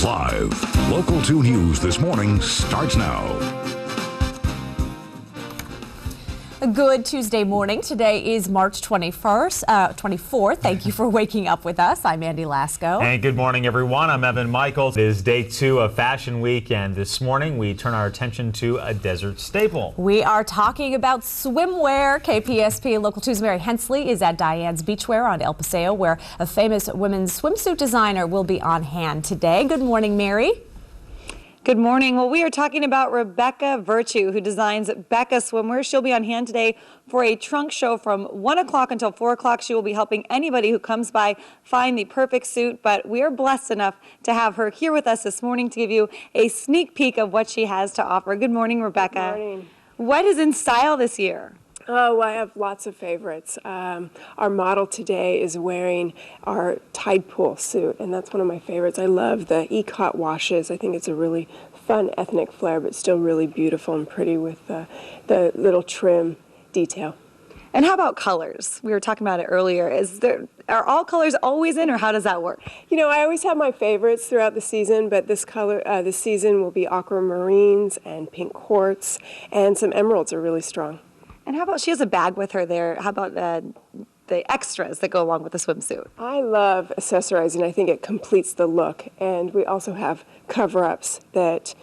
News Live. Local 2 News this morning starts now. A good Tuesday morning. Today is March 24th. Thank you for waking up with us. I'm Andy Lasco. And good morning, everyone. I'm Evan Michaels. It is day 2 of Fashion Week, and this morning we turn our attention to a desert staple. We are talking about swimwear. KPSP Local 2's Mary Hensley is at Diane's Beachwear on El Paseo, where a famous women's swimsuit designer will be on hand today. Good morning, Mary. Good morning. Well, we are talking about Rebecca Virtue, who designs Becca Swimwear. She'll be on hand today for a trunk show from 1 o'clock until 4 o'clock. She will be helping anybody who comes by find the perfect suit, but we are blessed enough to have her here with us this morning to give you a sneak peek of what she has to offer. Good morning, Rebecca. Good morning. What is in style this year? Oh, I have lots of favorites. Our model today is wearing our Tide Pool suit, and that's one of my favorites. I love the E-Cot washes. I think it's a really fun ethnic flair, but still really beautiful and pretty with the little trim detail. And how about colors? We were talking about it earlier. Are all colors always in, or how does that work? You know, I always have my favorites throughout the season, but this season will be aquamarines and pink quartz, and some emeralds are really strong. And how about, she has a bag with her there. How about the extras that go along with the swimsuit? I love accessorizing. I think it completes the look. And we also have cover-ups that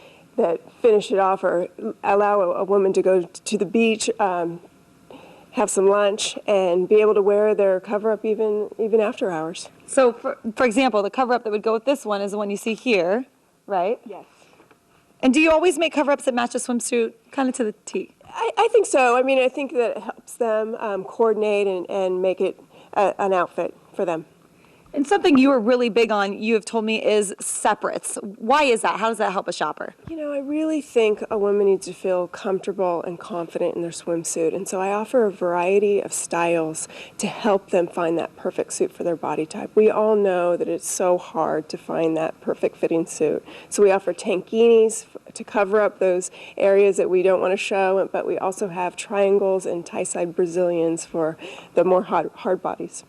finish it off or allow a woman to go to the beach, have some lunch, and be able to wear their cover-up even after hours. So, for example, the cover-up that would go with this one is the one you see here, right? Yes. And do you always make cover-ups that match a swimsuit kind of to the T? I think so. I mean, I think that it helps them coordinate and make it an outfit for them. And something you were really big on, you have told me, is separates. Why is that? How does that help a shopper? You know, I really think a woman needs to feel comfortable and confident in their swimsuit. And so I offer a variety of styles to help them find that perfect suit for their body type. We all know that it's so hard to find that perfect fitting suit. So we offer tankinis to cover up those areas that we don't want to show, but we also have triangles and tie-side Brazilians for the more hard bodies.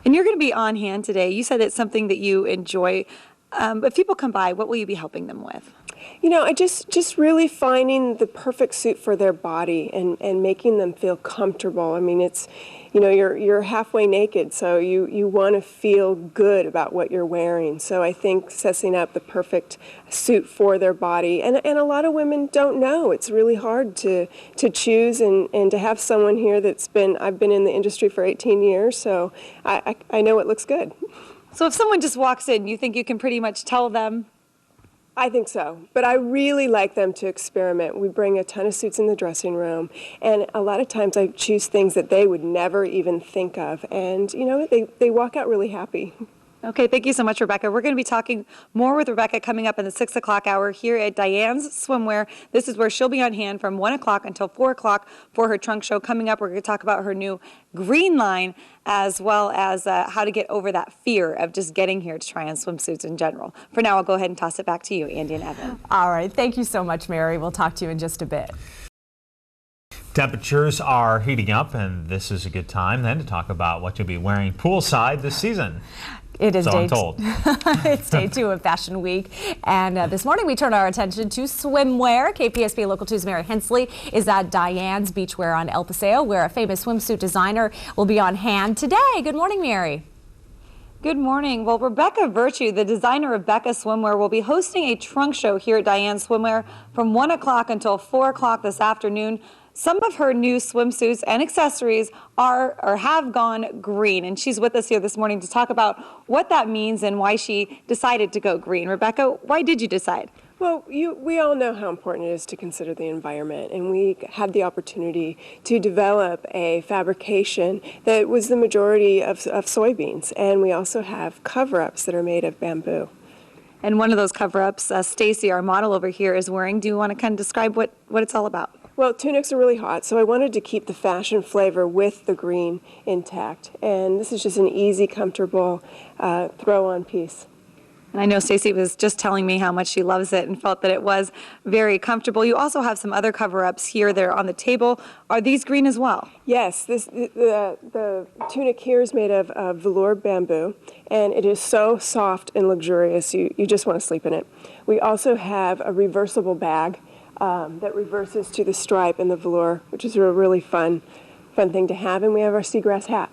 And you're going to be on hand today. You said it's something that you enjoy. If people come by, what will you be helping them with? You know, I just really finding the perfect suit for their body and making them feel comfortable. I mean, it's, you know, you're halfway naked, so you want to feel good about what you're wearing. So I think setting up the perfect suit for their body, and a lot of women don't know. It's really hard to choose and to have someone here I've been in the industry for 18 years, so I know it looks good. So if someone just walks in, you think you can pretty much tell them? I think so, but I really like them to experiment. We bring a ton of suits in the dressing room, and a lot of times I choose things that they would never even think of, and you know, they walk out really happy. Okay, thank you so much, Rebecca. We're going to be talking more with Rebecca coming up in the 6 o'clock hour here at Diane's Swimwear. This is where she'll be on hand from 1 o'clock until 4 o'clock for her trunk show. Coming up, we're going to talk about her new green line, as well as how to get over that fear of just getting here to try on swimsuits in general. For now, I'll go ahead and toss it back to you, Andy and Evan. All right. Thank you so much, Mary. We'll talk to you in just a bit. Temperatures are heating up, and this is a good time then to talk about what you'll be wearing poolside this season. It is so I'm told. It's day 2 of Fashion Week, and this morning we turn our attention to swimwear. KPSP Local 2's Mary Hensley is at Diane's Beachwear on El Paseo, where a famous swimsuit designer will be on hand today. Good morning, Mary. Good morning. Well, Rebecca Virtue, the designer of Becca Swimwear, will be hosting a trunk show here at Diane's Swimwear from 1 o'clock until 4 o'clock this afternoon. Some of her new swimsuits and accessories are or have gone green, and she's with us here this morning to talk about what that means and why she decided to go green. Rebecca, why did you decide? Well, we all know how important it is to consider the environment, and we had the opportunity to develop a fabrication that was the majority of soybeans, and we also have cover-ups that are made of bamboo. And one of those cover-ups, Stacy, our model over here, is wearing. Do you want to kind of describe what it's all about? Well, tunics are really hot, so I wanted to keep the fashion flavor with the green intact. And this is just an easy, comfortable throw-on piece. And I know Stacy was just telling me how much she loves it and felt that it was very comfortable. You also have some other cover-ups here that are on the table. Are these green as well? Yes, the tunic here is made of velour bamboo, and it is so soft and luxurious, you just want to sleep in it. We also have a reversible bag that reverses to the stripe and the velour, which is a really fun thing to have, and we have our seagrass hat.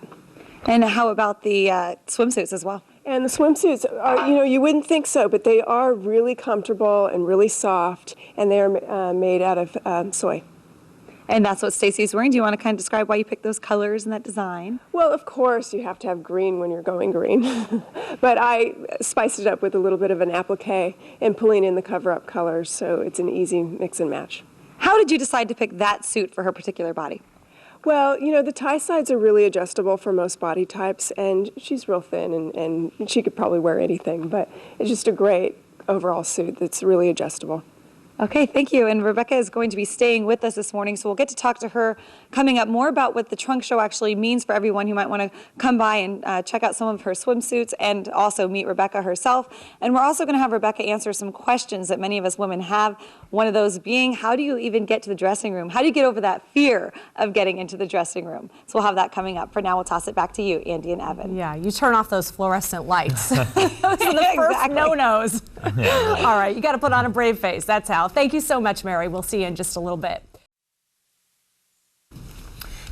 And how about the swimsuits as well? And the swimsuits are, you wouldn't think so, but they are really comfortable and really soft, and they are made out of soy. And that's what Stacy's wearing. Do you want to kind of describe why you picked those colors and that design? Well, of course, you have to have green when you're going green. But I spiced it up with a little bit of an applique and pulling in the cover-up colors, so it's an easy mix and match. How did you decide to pick that suit for her particular body? Well, the tie sides are really adjustable for most body types, and she's real thin, and she could probably wear anything, but it's just a great overall suit that's really adjustable. Okay, thank you. And Rebecca is going to be staying with us this morning, so we'll get to talk to her coming up more about what the trunk show actually means for everyone who might want to come by and check out some of her swimsuits and also meet Rebecca herself. And we're also going to have Rebecca answer some questions that many of us women have. One of those being, how do you even get to the dressing room? How do you get over that fear of getting into the dressing room? So we'll have that coming up. For now, we'll toss it back to you, Andy and Evan. Yeah, you turn off those fluorescent lights. Those are the first no-nos. All right, you got to put on a brave face. That's how. Thank you so much, Mary. We'll see you in just a little bit.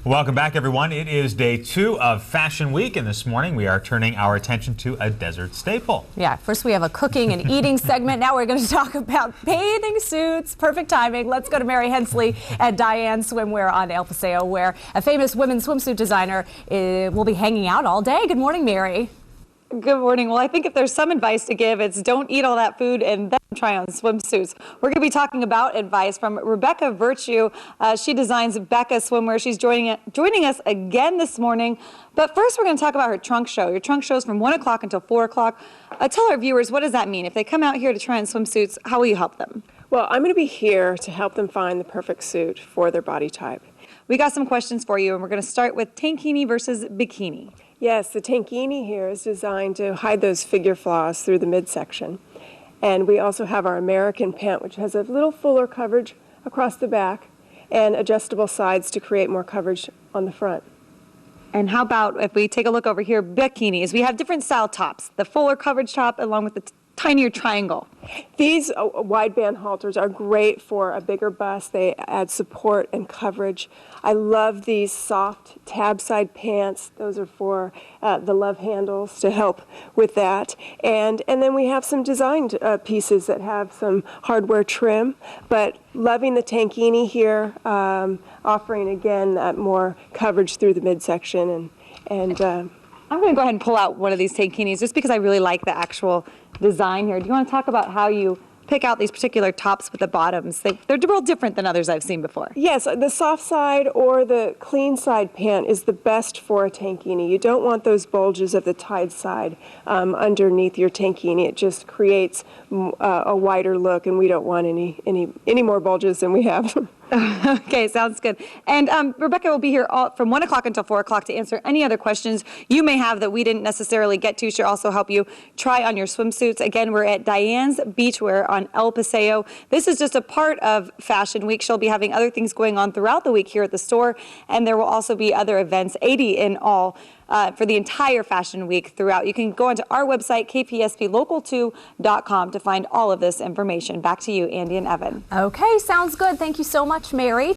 Welcome back, everyone. It is day 2 of Fashion Week, and this morning we are turning our attention to a desert staple. Yeah, first we have a cooking and eating segment. Now we're going to talk about bathing suits. Perfect timing. Let's go to Mary Hensley at Diane Swimwear on El Paseo, where a famous women's swimsuit designer will be hanging out all day. Good morning, Mary. Good morning. Well, I think if there's some advice to give, it's don't eat all that food and then try on swimsuits. We're going to be talking about advice from Rebecca Virtue. She designs Becca Swimwear. She's joining us again this morning. But first, we're going to talk about her trunk show. Your trunk show is from 1 o'clock until 4 o'clock. Tell our viewers, what does that mean? If they come out here to try on swimsuits, how will you help them? Well, I'm going to be here to help them find the perfect suit for their body type. We got some questions for you, and we're going to start with tankini versus bikini. Yes, the tankini here is designed to hide those figure flaws through the midsection. And we also have our American pant, which has a little fuller coverage across the back and adjustable sides to create more coverage on the front. And how about if we take a look over here, bikinis? We have different style tops, the fuller coverage top along with the tinier triangle. These wideband halters are great for a bigger bust. They add support and coverage. I love these soft tab side pants. Those are for the love handles to help with that. And then we have some designed pieces that have some hardware trim, but loving the tankini here, offering again that more coverage through the midsection and I'm going to go ahead and pull out one of these tankinis just because I really like the actual design here. Do you want to talk about how you pick out these particular tops with the bottoms? They're real different than others I've seen before. Yes, the soft side or the clean side pant is the best for a tankini. You don't want those bulges of the tied side underneath your tankini. It just creates a wider look, and we don't want any more bulges than we have. Okay, sounds good. And Rebecca will be here from 1 o'clock until 4 o'clock to answer any other questions you may have that we didn't necessarily get to. She'll also help you try on your swimsuits. Again, we're at Diane's Beachwear on El Paseo. This is just a part of Fashion Week. She'll be having other things going on throughout the week here at the store, and there will also be other events, 80 in all, for the entire Fashion Week throughout. You can go onto our website, kpsblocal2.com, to find all of this information. Back to you, Andy and Evan. Okay, sounds good. Thank you so much, Mary.